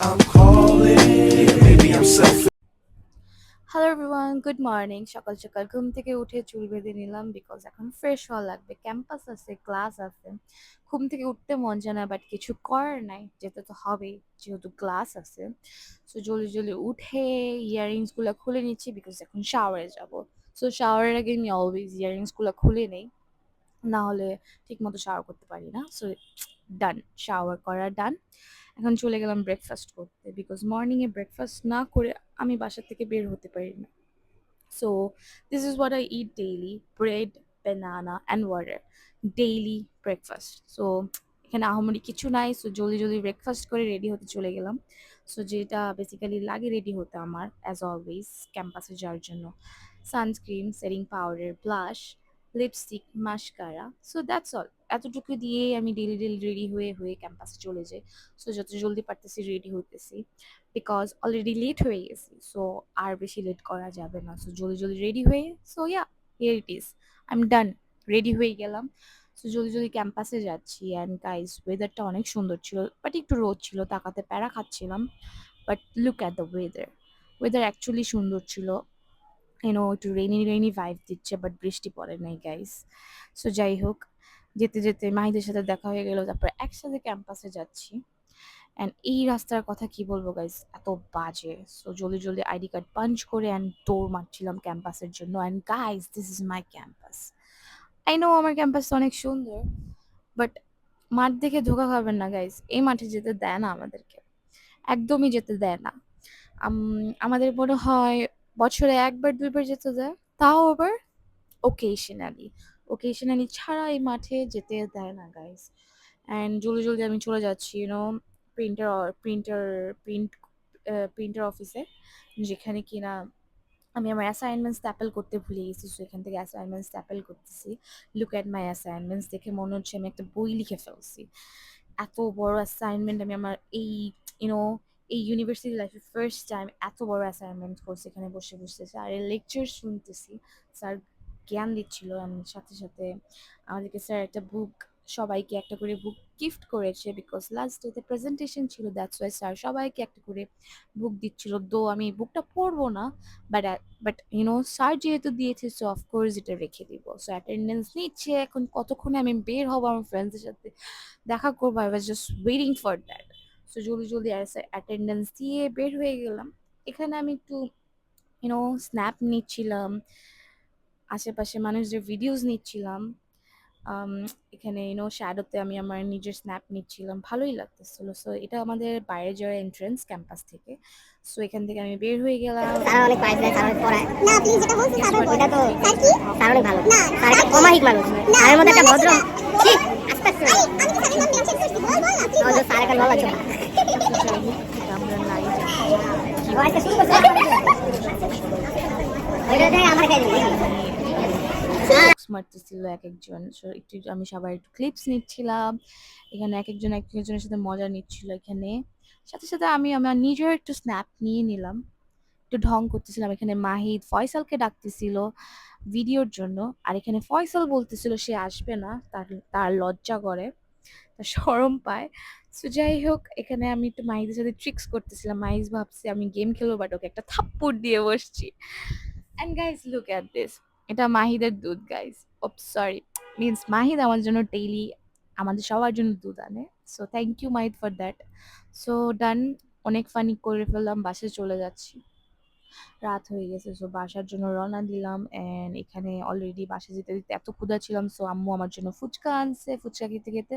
I'm calling. Maybe I'm selfish. Hello everyone, good morning. সকাল সকাল ঘুম থেকে উঠে চুল বেঁধে নিলাম বিকজ এখন ফ্রেশ হওয়া লাগবে। ক্যাম্পাস আছে, ক্লাস আছে। ঘুম থেকে উঠতে মন যায় না, বাট কিছু করার নাই, যেতে তো হবেই যেহেতু ক্লাস আছে। সো জলদি জলদি উঠে ইয়াররিংসগুলো খুলে নিচ্ছি বিকজ এখন শাওয়ারে যাব। সো শাওয়ারের আগে আমি অলওয়েজ ইয়াররিংসগুলো খুলে নেই, না হলে ঠিক মতো শাওয়ার করতে পারি না। সো ডান, শাওয়ার করা ডান। এখন চলে গেলাম ব্রেকফাস্ট করতে বিকজ মর্নিংয়ে ব্রেকফাস্ট না করে আমি বাসা থেকে বের হতে পারি না। So this is what I eat daily: bread, banana, and water. Daily breakfast. So এখানে আহামরি কিছু নাই। সো জলদি জলদি ব্রেকফাস্ট করে রেডি হতে চলে গেলাম। সো যেটা বেসিক্যালি লাগে রেডি হতে আমার অ্যাজ অলওয়েজ ক্যাম্পাসে যাওয়ার জন্য: sunscreen, setting powder, blush, lipstick, mascara. So that's all. এতটুকু দিয়েই আমি ডেলি ডেলি রেডি হয়ে হয়ে ক্যাম্পাসে চলে যাই। সো যত জলদি পারতেছি রেডি হইতেছি বিকজ অলরেডি লেট হয়ে গেছি। সো আর বেশি লেট করা যাবে না। সো জলদি জলদি রেডি হয়ে, so yeah, here it is, I am done. Ready হয়ে গেলাম। সো জলদি জলদি ক্যাম্পাসে যাচ্ছি। অ্যান্ড গাইস, ওয়েদারটা অনেক সুন্দর ছিল, বাট একটু রোদ ছিল, তাকাতে প্যারা খাচ্ছিলাম। But look at the weather. Weather actually সুন্দর ছিল। একটু রেইনি রেইনি ভাইব দিচ্ছে, বাট বৃষ্টি পড়ে নাই গাইস। সো যাই হোক, যেতে যেতে মাহিদের সাথে দেখা হয়ে গেল, তারপর একসাথে ক্যাম্পাসে যাচ্ছি। অ্যান্ড এই রাস্তার কথা কি বলবো গাইস, এত বাজে। সো জলদি জলদি আইডি কার্ড পাঞ্চ করে অ্যান্ড দৌড় মারছিলাম ক্যাম্পাসের জন্য। And guys, this is my campus. I know আমার ক্যাম্পাস অনেক সুন্দর, বাট মাঠ দেখে ধোকা খাবেন না গাইস, এই মাঠে যেতে দেয় না আমাদেরকে, একদমই যেতে দেয় না। আমাদের মনে হয় বছরে একবার দুইবার যেতে দেয়, তাও আবার ওকেশনালি। ওকেশনালি ছাড়া এই মাঠে যেতে দেয় না গাইস। অ্যান্ড জলদি জলদি আমি চলে যাচ্ছি প্রিন্টার প্রিন্টার প্রিন্ট প্রিন্টার অফিসে, যেখানে কিনা আমি আমার অ্যাসাইনমেন্টস ট্যাপেল করতে ভুলে গেছি। সো এখান থেকে অ্যাসাইনমেন্টস ট্যাপেল করতেছি। লুক অ্যাট মাই অ্যাসাইনমেন্টস, দেখে মনে হচ্ছে আমি একটা বই লিখে ফেলছি। এত বড় অ্যাসাইনমেন্ট আমি আমার ইউনো এই ইউনিভার্সিটি লাইফে ফার্স্ট টাইম এত বড় অ্যাসাইনমেন্ট করছি এখানে বসে বসে। স্যারের লেকচার শুনতেছি, স্যার জ্ঞান দিচ্ছিল। আমি সাথে সাথে আমাদেরকে স্যার একটা বুক, সবাইকে একটা করে বুক গিফট করেছে বিকজ লাস্ট ডেতে প্রেজেন্টেশন ছিল। দ্যাটস ওয়াই স্যার সবাইকে একটা করে বুক দিচ্ছিল। দো আমি বুকটা পড়বো না, বাট স্যার যেহেতু দিয়েছে, সো অফকোর্স এটা রেখে দিব। সো অ্যাটেন্ডেন্স নিচ্ছে, এখন কতক্ষণে আমি বের হবো আমার ফ্রেন্ডসদের সাথে দেখা করবো। I was just waiting for that. So জলদি জলদি অ্যাটেন্ডেন্স দিয়ে বের হয়ে গেলাম। এখানে আমি একটু স্ন্যাপ নিচ্ছিলাম, আশেপাশে মানুষদের ভিডিওস নিচ্ছিলাম। আম, এখানে শ্যাডোতে আমি আমার নিজের স্ন্যাপ নিচ্ছিলাম, ভালোই লাগতেছিল। সো এটা আমাদের বাইরে যাওয়ার এন্ট্রেন্স ক্যাম্পাস থেকে। সো এখান থেকে আমি বের হয়ে গেলাম। স্যার অনেক পড়ায় দেয়, স্যার অনেক পড়ায়। না প্লিজ, যেটা বলছি গেস স্যার হোয়াট, ওইটা তো পড়ায় নাই, guys, we're স্যার talking অনেক ভালো। about স্যার একটা অমায়িক মানুষ। স্যারের মধ্যে একটা ভদ্র। ছি, আস্তে আস্তে বলো। আমাদের স্যার এখন ভালো লাগছে। তো যাই হোক, এটা আমরা নাই জানি যে কি ও আচ্ছা, শুরু বলতেছে। করছে। ওইটা দেয় আমার কাছে। এখানে জোকস মারতেছিল এক একজন। So, একটু আমি সবার একটু ক্লিপস নিচ্ছিলাম। এখানে এক একজন এক একজনের সাথে মজা নিচ্ছিল। এখানে সাথে সাথে আমি আমার নিজের একটু স্ন্যাপ নিয়ে নিলাম, একটু ঢং করতেছিলাম। এখানে মাহিদ ফয়সালকে ডাকতেছিল ভিডিওর জন্য, আর এখানে ফয়সাল বলতেছিল সে আসবে না, তার তার লজ্জা করে, তার শরম পায়। সো যাই হোক, এখানে আমি একটু মাহিদের সাথে ট্রিক্স করতেছিলাম। মাহিদ ভাবছে আমি গেম খেলবো, বাট ওকে একটা থাপ্পড় দিয়ে বসছি। And guys, look at this, এটা মাহিদের দুধ গাইস। সরি, মিন্স মাহিদ আমার জন্য ডেইলি আমাদের সবার জন্য দুধ আনে। So thank you Mahid for that. So done, অনেক ফানি করে ফেললাম, বাসায় চলে যাচ্ছি। রাত হয়ে গেছে, সো বাসার জন্য রওনা দিলাম। অ্যান্ড এখানে অলরেডি বাসা যেতে যেতে এত ক্ষুধা ছিলাম, সো আম্মু আমার জন্য ফুচকা আনছে। ফুচকা খেতে খেতে